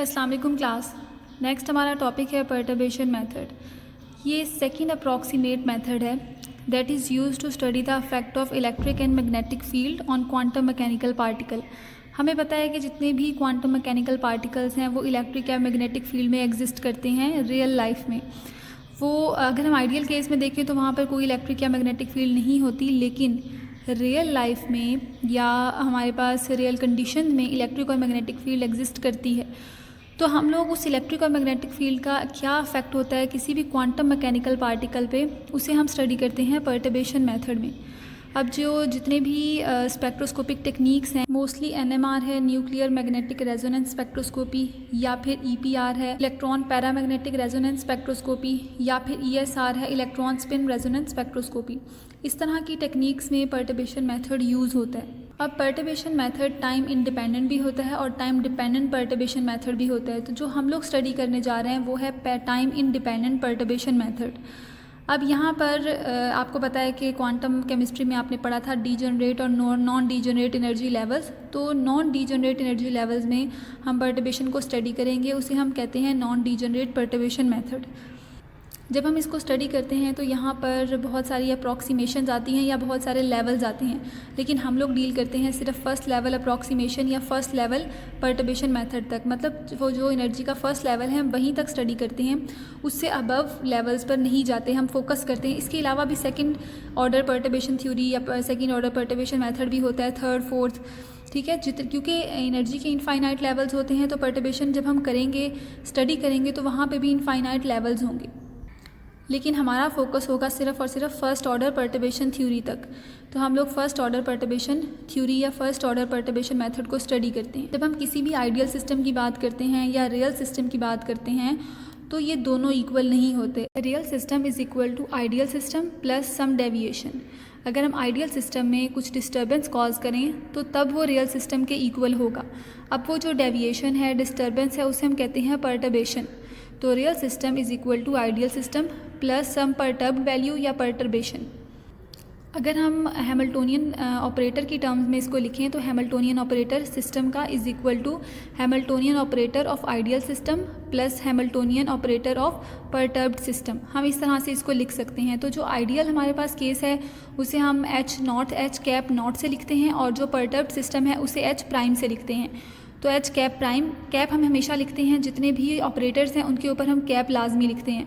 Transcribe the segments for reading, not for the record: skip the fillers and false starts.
अस्सलाम वालेकुम class. Next हमारा टॉपिक है पर्टर्बेशन मेथड। ये सेकंड अप्रॉक्सीमेट मेथड है that is used to study the effect of electric and magnetic field on quantum mechanical particle. हमें पता है कि जितने भी क्वांटम मैकेनिकल पार्टिकल्स हैं वो इलेक्ट्रिक या मैग्नेटिक फील्ड में एग्जिस्ट करते हैं रियल लाइफ में। वो अगर हम आइडियल केस में देखें तो वहाँ पर कोई इलेक्ट्रिक या मैग्नेटिक फील्ड नहीं होती, लेकिन रियल लाइफ में या हमारे पास रियल कंडीशन में इलेक्ट्रिक और मैग्नेटिक फील्ड एग्जिस्ट करती है। तो हम लोग उस इलेक्ट्रिक और मैग्नेटिक फील्ड का क्या इफेक्ट होता है किसी भी क्वांटम मैकेनिकल पार्टिकल पे, उसे हम स्टडी करते हैं पर्टर्बेशन मेथड में। अब जितने भी स्पेक्ट्रोस्कोपिक टेक्निक्स हैं, मोस्टली एनएमआर है, न्यूक्लियर मैग्नेटिक रेजोनेंस स्पेक्ट्रोस्कोपी, या फिर ईपीआर है, इलेक्ट्रॉन पैरामैग्नेटिक रेजोनेंस स्पेक्ट्रोस्कोपी, या फिर ईएसआर है, इलेक्ट्रॉन स्पिन रेजोनेंस स्पेक्ट्रोस्कोपी। इस तरह की टेक्निक्स में पर्टर्बेशन मेथड यूज़ होता है। अब पर्टर्बेशन मेथड टाइम इंडिपेंडेंट भी होता है और टाइम डिपेंडेंट पर्टर्बेशन मेथड भी होता है। तो जो हम लोग स्टडी करने जा रहे हैं वो है टाइम इंडिपेंडेंट पर्टर्बेशन मेथड। अब यहाँ पर आपको पता है कि क्वांटम केमिस्ट्री में आपने पढ़ा था डीजनरेट और नॉन डीजनरेट एनर्जी लेवल्स। तो नॉन डीजनरेट एनर्जी लेवल्स में हम पर्टर्बेशन को स्टडी करेंगे, उसे हम कहते हैं नॉन डीजनरेट पर्टर्बेशन मेथड। जब हम इसको स्टडी करते हैं तो यहाँ पर बहुत सारी अप्रॉक्सीमेशंस आती हैं या बहुत सारे लेवल्स आते हैं, लेकिन हम लोग डील करते हैं सिर्फ फर्स्ट लेवल अप्रॉक्सीमेशन या फर्स्ट लेवल पर्टर्बेशन मेथड तक। मतलब वो जो एनर्जी का फर्स्ट लेवल है हम वहीं तक स्टडी करते हैं, उससे अबव लेवल्स पर नहीं जाते, हम फोकस करते हैं। इसके अलावा भी सेकेंड ऑर्डर पर्टर्बेशन थ्योरी या सेकेंड ऑर्डर पर्टर्बेशन मेथड भी होता है, थर्ड फोर्थ, ठीक है। क्योंकि एनर्जी के इनफाइनाइट लेवल्स होते हैं तो पर्टर्बेशन जब हम करेंगे, स्टडी करेंगे, तो वहाँ पर भी इनफाइनाइट लेवल्स होंगे, लेकिन हमारा फोकस होगा सिर्फ और सिर्फ फर्स्ट ऑर्डर पर्टर्बेशन थ्योरी तक। तो हम लोग फर्स्ट ऑर्डर पर्टर्बेशन थ्योरी या फर्स्ट ऑर्डर पर्टर्बेशन मेथड को स्टडी करते हैं। जब हम किसी भी आइडियल सिस्टम की बात करते हैं या रियल सिस्टम की बात करते हैं तो ये दोनों इक्वल नहीं होते। Real system is equal to ideal system plus some deviation. अगर हम आइडियल सिस्टम में कुछ डिस्टर्बेंस कॉज करें तो तब वो रियल सिस्टम के इक्वल होगा। अब वो जो डेविएशन है, डिस्टर्बेंस है, उसे हम कहते हैं पर्टर्बेशन। तो real system is equal to ideal system plus some perturbed value या पर्टर्बेशन। अगर हम हैमिल्टोनियन ऑपरेटर की टर्म्स में इसको लिखें तो हैमिल्टोनियन ऑपरेटर सिस्टम का is equal to Hamiltonian operator of ideal system plus Hamiltonian operator of perturbed system. हम इस तरह से इसको लिख सकते हैं। तो जो आइडियल हमारे पास केस है उसे हम H not, H cap not से लिखते हैं, और जो परटर्ब्ड सिस्टम है उसे एच प्राइम से लिखते हैं। तो एच कैप प्राइम, कैप हम हमेशा लिखते हैं, जितने भी ऑपरेटर्स हैं उनके ऊपर हम कैप लाजमी लिखते हैं।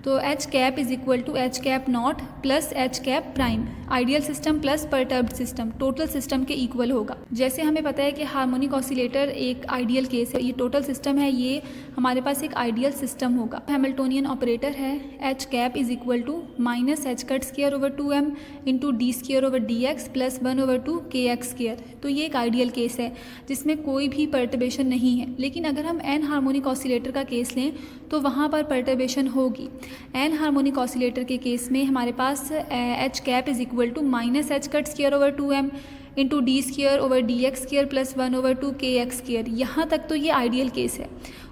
तो H cap is equal to H cap not plus H cap prime. Ideal system plus perturbed system total system के इक्वल होगा। जैसे हमें पता है कि हार्मोनिक ऑसिलेटर एक आइडियल केस है, ये टोटल सिस्टम है, ये हमारे पास एक आइडियल सिस्टम होगा। हैमिल्टोनियन ऑपरेटर है H cap is equal to minus H cut square over 2m into D square over D X plus 1 over 2 k x square. तो ये एक आइडियल केस है जिसमें कोई भी पर्टर्बेशन नहीं है। लेकिन अगर हम एन हार्मोनिक ऑसिलेटर का केस लें तो वहाँ पर पर्टर्बेशन होगी। एन हार्मोनिक ऑसिलेटर के केस में हमारे पास H cap is equal to minus H cut square over 2m into D square over D X square plus 1 over 2 k x square. यहाँ तक तो ये आइडियल केस है।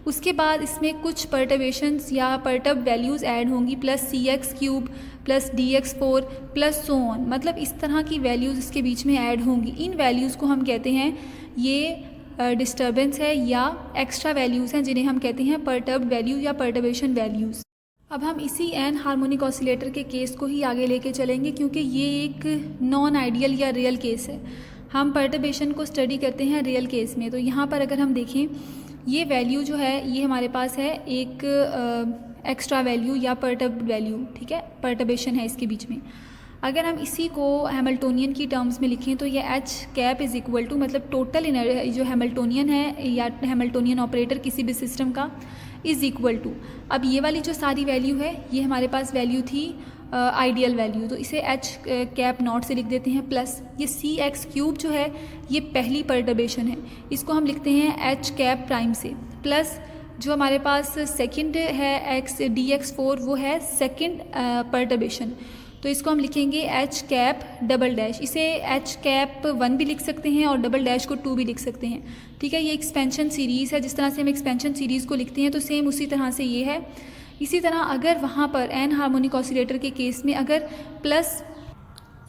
उसके बाद इसमें कुछ पर्टर्बेशंस या परटर्ब वैल्यूज़ ऐड होंगी, plus C X cube plus D X 4 plus so on. मतलब इस तरह की वैल्यूज़ इसके बीच में ऐड होंगी। इन वैल्यूज़ को हम कहते हैं ये डिस्टर्बेंस है या एक्स्ट्रा वैल्यूज़ हैं, जिन्हें हम कहते हैं परटर्ब वैल्यू या पर्टर्बेशन वैल्यूज़। अब हम इसी एन हार्मोनिक ऑसिलेटर के केस को ही आगे लेके चलेंगे, क्योंकि ये एक नॉन आइडियल या रियल केस है। हम पर्टर्बेशन को स्टडी करते हैं रियल केस में। तो यहाँ पर अगर हम देखें, ये वैल्यू जो है ये हमारे पास है एक एक्स्ट्रा वैल्यू या पर्टर्ब वैल्यू, ठीक है, पर्टर्बेशन है इसके बीच में। अगर हम इसी को हैमिल्टोनियन की टर्म्स में लिखें तो ये H cap is equal to, मतलब टोटल जो हैमिल्टोनियन है या हैमिल्टोनियन ऑपरेटर किसी भी सिस्टम का, इज़ इक्वल टू, अब ये वाली जो सारी वैल्यू है ये हमारे पास वैल्यू थी आइडियल वैल्यू, तो इसे एच कैप नॉट से लिख देते हैं, प्लस ये सी एक्स क्यूब जो है ये पहली पर्टर्बेशन है, इसको हम लिखते हैं एच कैप प्राइम से, प्लस जो हमारे पास सेकंड है एक्स डी एक्स 4 वो है सेकंड पर्टर्बेशन, तो इसको हम लिखेंगे एच कैप डबल डैश। इसे एच कैप 1 भी लिख सकते हैं और डबल डैश को 2 भी लिख सकते हैं, ठीक है। ये एक्सपेंशन सीरीज़ है, जिस तरह से हम एक्सपेंशन सीरीज़ को लिखते हैं तो सेम उसी तरह से ये है। इसी तरह अगर वहाँ पर एन हार्मोनिक ऑसिलेटर के केस में अगर प्लस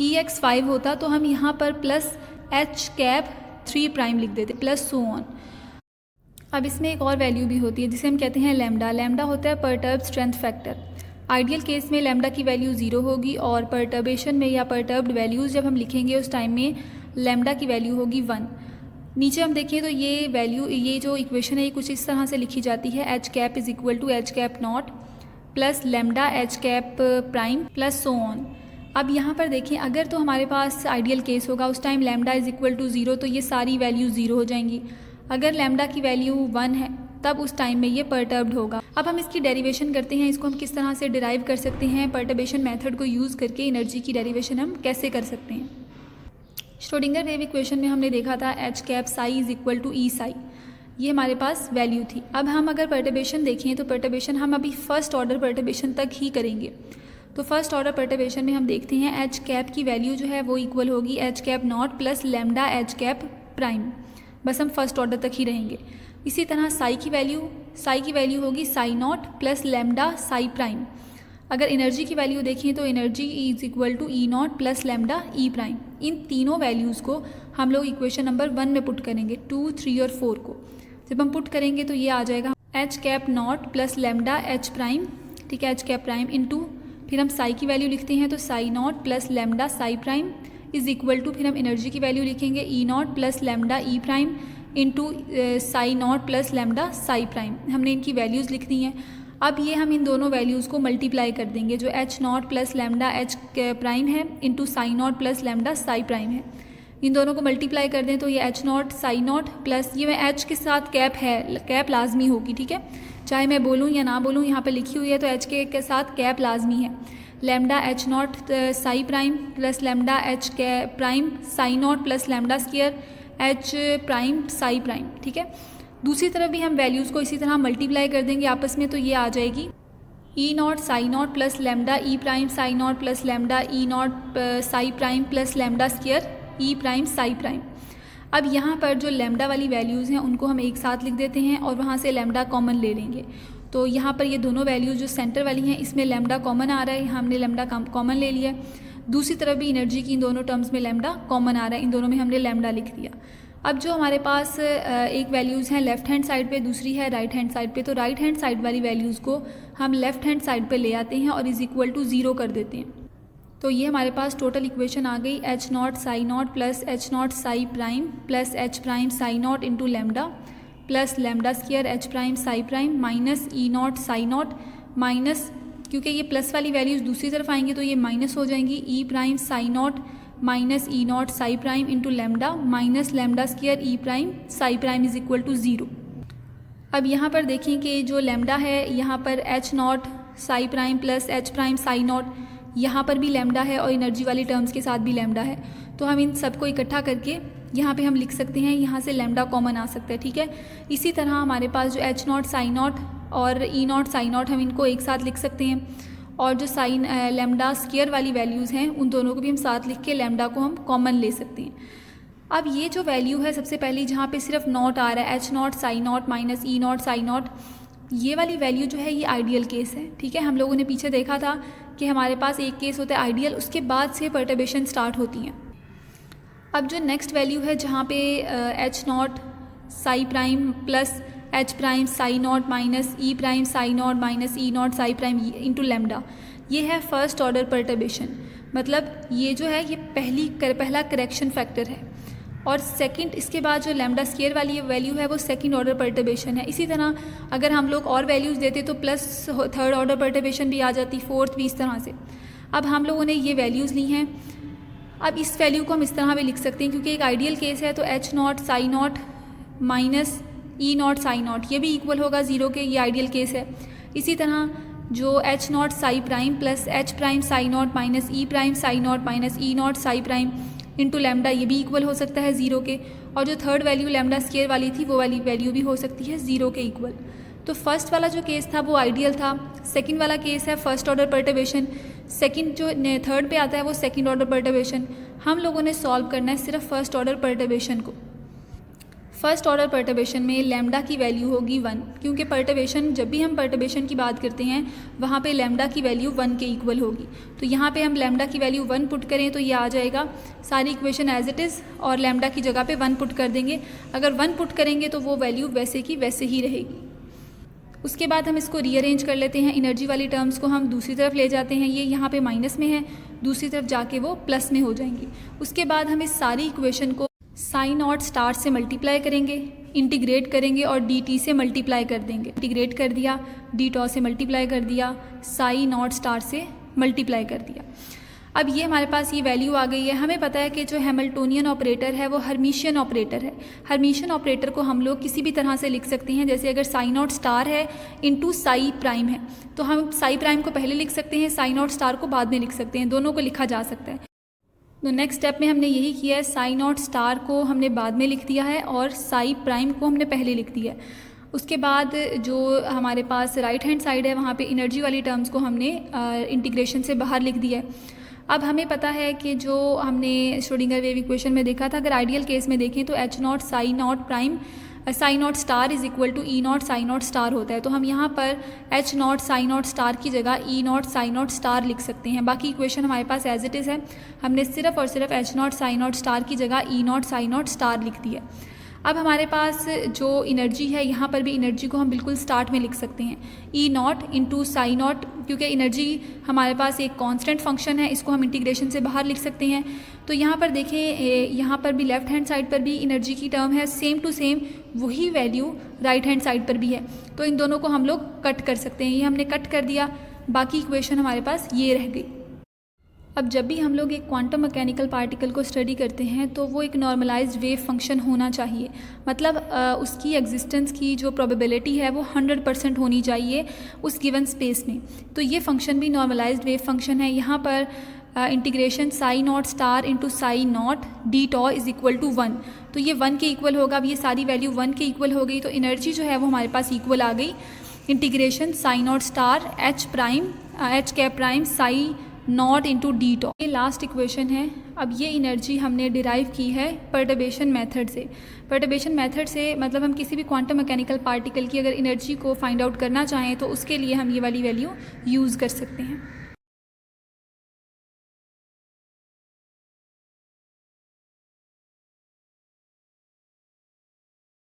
EX5 होता तो हम यहाँ पर प्लस एच कैप 3 प्राइम लिख देते, प्लस सो ऑन। अब इसमें एक और वैल्यू भी होती है जिसे हम कहते हैं लैम्डा। लैम्डा होता है perturb strength factor. Ideal case में लैम्डा की वैल्यू 0 होगी और परटर्बेशन में या परटर्ब्ड वैल्यूज़ जब हम लिखेंगे उस टाइम में लैम्डा की वैल्यू होगी 1। नीचे हम देखें तो ये वैल्यू, ये जो इक्वेशन है ये कुछ इस तरह से लिखी जाती है, H cap is equal to H cap not plus lambda H cap prime plus so on. अब यहाँ पर देखें, अगर तो हमारे पास आइडियल केस होगा उस time lambda is equal to 0 तो ये सारी वैल्यू 0 हो जाएंगी। अगर लैम्डा की वैल्यू 1 है तब उस टाइम में ये परटर्ब्ड होगा। अब हम इसकी डेरिवेशन करते हैं, इसको हम किस तरह से डिराइव कर सकते हैं, परटर्बेशन मेथड को यूज़ करके एनर्जी की डेरिवेशन हम कैसे कर सकते हैं। श्रोडिंगर वेव इक्वेशन में हमने देखा था H cap psi is equal to E psi, ये हमारे पास वैल्यू थी। अब हम अगर परटर्बेशन देखें तो परटर्बेशन हम अभी फर्स्ट ऑर्डर परटर्बेशन तक ही करेंगे। तो फर्स्ट ऑर्डर परटर्बेशन में हम देखते हैं एच कैप की वैल्यू जो है वो इक्वल होगी H cap not plus lambda H cap prime. बस हम फर्स्ट ऑर्डर तक ही रहेंगे। इसी तरह साई की वैल्यू होगी psi naught plus lambda psi prime. अगर एनर्जी की वैल्यू देखें तो energy is equal to E naught plus lambda E prime. इन तीनों वैल्यूज़ को हम लोग इक्वेशन नंबर 1 में पुट करेंगे, 2, 3 और 4 को जब हम पुट करेंगे तो ये आ जाएगा H cap not plus lambda H prime, ठीक है, एच कैप प्राइम इंटू, फिर हम साई की वैल्यू लिखते हैं तो psi naught plus lambda psi prime is equal to, फिर हम एनर्जी की वैल्यू लिखेंगे E naught plus lambda E prime into psi naught plus lambda psi prime. हमने इनकी वैल्यूज़ लिख दी हैं। अब ये हम इन दोनों वैल्यूज़ को मल्टीप्लाई कर देंगे, जो H naught plus lambda H prime है into psi naught plus lambda psi prime है। इन दोनों को मल्टीप्लाई कर दें तो ये H not psi naught plus, ये मैं एच के साथ कैप है, कैप लाजमी होगी, ठीक है, चाहे मैं बोलूँ या ना बोलूँ, यहाँ पे लिखी हुई है तो एच के साथ कैप लाजमी है। Lambda H not psi prime plus lambda H prime psi naught plus lambda square H prime psi prime, ठीक है। दूसरी तरफ भी हम वैल्यूज़ को इसी तरह मल्टीप्लाई कर देंगे आपस में, तो ये आ जाएगी E not psi naught plus lambda E prime psi naught plus lambda E not psi prime plus lambda square E prime psi prime. अब यहाँ पर जो लैम्डा वाली वैल्यूज़ हैं उनको हम एक साथ लिख देते हैं और वहाँ से लैम्डा कॉमन ले लेंगे। तो यहाँ पर ये दोनों वैल्यूज़ जो सेंटर वाली हैं इसमें लैम्डा कॉमन आ रहा है, हमने लैम्डा कॉमन ले लिया। दूसरी तरफ भी एनर्जी की इन दोनों टर्म्स में लैम्डा कॉमन आ रहा है, इन दोनों में हमने लैम्डा लिख दिया। अब जो हमारे पास एक वैल्यूज़ हैं लेफ़्ट हैंड साइड पे, दूसरी है राइट हैंड साइड पे, तो राइट हैंड साइड वाली वैल्यूज़ को हम लेफ़्ट हैंड साइड पे ले आते हैं और इज़ इक्वल टू 0 कर देते हैं। तो ये हमारे पास टोटल इक्वेशन आ गई H not psi naught plus H not psi prime plus H prime psi naught into lambda plus lambda square H prime psi prime minus E not psi naught minus, क्योंकि ये plus वाली values दूसरी तरफ आएंगी तो ये minus हो जाएंगी, E prime psi naught minus E not psi prime into lambda minus lambda square E prime psi prime is equal to 0। अब यहाँ पर देखें कि जो लैम्डा है यहाँ पर H not psi prime plus H prime psi not, यहाँ पर भी लैम्डा है और एनर्जी वाली टर्म्स के साथ भी लैम्डा है, तो हम इन सबको इकट्ठा करके यहाँ पे हम लिख सकते हैं, यहाँ से लैम्डा कॉमन आ सकता है, ठीक है। इसी तरह हमारे पास जो एच नॉट साई नॉट और ई नॉट साई नॉट हम इनको एक साथ लिख सकते हैं, और जो साइन लैम्डा स्क्वायर वाली वैल्यूज़ हैं उन दोनों को भी हम साथ लिख के लैम्डा को हम कॉमन ले सकते हैं। अब ये जो वैल्यू है सबसे पहले जहाँ पे सिर्फ नॉट आ रहा है, H not psi naught minus E not psi not, ये वाली वैल्यू जो है ये आइडियल केस है, ठीक है। हम लोगों ने पीछे देखा था कि हमारे पास एक केस होता है आइडियल, उसके बाद से परटर्बेशन स्टार्ट होती हैं। अब जो नेक्स्ट वैल्यू है जहाँ पे H not psi prime plus H prime psi naught minus E prime psi naught minus E not psi prime into lambda, ये है फर्स्ट ऑर्डर परटर्बेशन, मतलब ये जो है ये पहला करेक्शन फैक्टर है। और सेकंड, इसके बाद जो लैम्डा स्क्वायर वाली वैल्यू है वो सेकंड ऑर्डर परटर्बेशन है। इसी तरह अगर हम लोग और वैल्यूज़ देते तो प्लस थर्ड ऑर्डर परटर्बेशन भी आ जाती, फोर्थ भी, इस तरह से। अब हम लोगों ने ये वैल्यूज़ ली हैं, अब इस वैल्यू को हम इस तरह भी लिख सकते हैं क्योंकि एक आइडियल केस है, तो H not psi naught minus E not psi not ये भी इक्वल होगा 0 के, ये आइडियल केस है। इसी तरह जो H not psi prime plus H prime psi naught minus E prime psi naught minus E not psi prime into lambda, ये भी इक्वल हो सकता है 0 के। और जो थर्ड वैल्यू लैम्डा स्क्वायर वाली थी वो वाली वैल्यू भी हो सकती है 0 के इक्वल। तो फर्स्ट वाला जो केस था वो आइडियल था, सेकंड वाला केस है फर्स्ट ऑर्डर परटर्बेशन, सेकंड जो थर्ड पे आता है वो सेकंड ऑर्डर परटर्बेशन। हम लोगों ने सॉल्व करना है सिर्फ फर्स्ट ऑर्डर परटर्बेशन को। फर्स्ट ऑर्डर पर्टर्बेशन में लैम्डा की वैल्यू होगी 1, क्योंकि पर्टर्बेशन, जब भी हम पर्टर्बेशन की बात करते हैं वहाँ पे लैम्डा की वैल्यू 1 के इक्वल होगी। तो यहाँ पे हम लैम्डा की वैल्यू 1 पुट करें तो ये आ जाएगा, सारी इक्वेशन एज इट इज़, और लैम्डा की जगह पे 1 पुट कर देंगे। अगर 1 पुट करेंगे तो वो वैल्यू वैसे की वैसे ही रहेगी। उसके बाद हम इसको रीअरेंज कर लेते हैं, एनर्जी वाली टर्म्स को हम दूसरी तरफ ले जाते हैं, ये यहाँ पे माइनस में है, दूसरी तरफ जाके वो प्लस में हो जाएंगी। उसके बाद हम इस सारी इक्वेशन को साइन नॉट स्टार से मल्टीप्लाई करेंगे, इंटीग्रेट करेंगे और डी टी से मल्टीप्लाई कर देंगे। इंटीग्रेट कर दिया, डी टॉ से मल्टीप्लाई कर दिया, साइन नॉट स्टार से मल्टीप्लाई कर दिया। अब ये हमारे पास ये वैल्यू आ गई है। हमें पता है कि जो हैमिल्टोनियन ऑपरेटर है वो हर्मिशियन ऑपरेटर है। हर्मिशियन ऑपरेटर को हम लोग किसी भी तरह से लिख सकते हैं, जैसे अगर साई नॉट स्टार है इंटू साई प्राइम है तो हम साई प्राइम को पहले लिख सकते हैं, साई नॉट स्टार को बाद में लिख सकते हैं, दोनों को लिखा जा सकता है। तो नेक्स्ट स्टेप में हमने यही किया है, साई नॉट स्टार को हमने बाद में लिख दिया है और साई प्राइम को हमने पहले लिख दिया है। उसके बाद जो हमारे पास राइट हैंड साइड है वहाँ पे एनर्जी वाली टर्म्स को हमने इंटीग्रेशन से बाहर लिख दिया है। अब हमें पता है कि जो हमने श्रोडिंगर वेव इक्वेशन में देखा था, अगर आइडियल केस में देखें तो H not psi not prime psi not star is equal to E not psi not star होता है। तो हम यहाँ पर H not psi not star की जगह E not psi not star लिख सकते हैं। बाकी इक्वेशन हमारे पास एज इट इज़ है, हमने सिर्फ और सिर्फ H not psi not star की जगह E not psi not star लिख दी है। अब हमारे पास जो एनर्जी है, यहाँ पर भी एनर्जी को हम बिल्कुल स्टार्ट में लिख सकते हैं, ई नॉट इंटू साई नॉट, क्योंकि एनर्जी हमारे पास एक कांस्टेंट फंक्शन है, इसको हम इंटीग्रेशन से बाहर लिख सकते हैं। तो यहाँ पर देखें, यहाँ पर भी लेफ्ट हैंड साइड पर भी एनर्जी की टर्म है, सेम टू सेम वही वैल्यू राइट हैंड साइड पर भी है। तो इन दोनों को हम लोग कट कर सकते हैं, ये हमने कट कर दिया, बाकी इक्वेशन हमारे पास ये रह गई। अब जब भी हम लोग एक क्वांटम मैकेनिकल पार्टिकल को स्टडी करते हैं तो वो एक नॉर्मलाइज्ड वेव फंक्शन होना चाहिए, मतलब उसकी एग्जिस्टेंस की जो प्रोबेबिलिटी है वो 100% होनी चाहिए उस गिवन स्पेस में। तो ये फंक्शन भी नॉर्मलाइज्ड वेव फंक्शन है। यहाँ पर integration psi not star into psi not D tau is equal to 1, तो ये 1 के इक्वल होगा। अब ये सारी वैल्यू 1 के इक्वल हो गई, तो एनर्जी जो है वो हमारे पास इक्वल आ गई। Integration psi not star H cap prime psi naught into D tau, ये लास्ट इक्वेशन है। अब ये एनर्जी हमने डिराइव की है पर्टर्बेशन मेथड से। पर्टर्बेशन मेथड से मतलब हम किसी भी क्वांटम मैकेनिकल पार्टिकल की अगर एनर्जी को फाइंड आउट करना चाहें तो उसके लिए हम ये वाली वैल्यू यूज़ कर सकते हैं।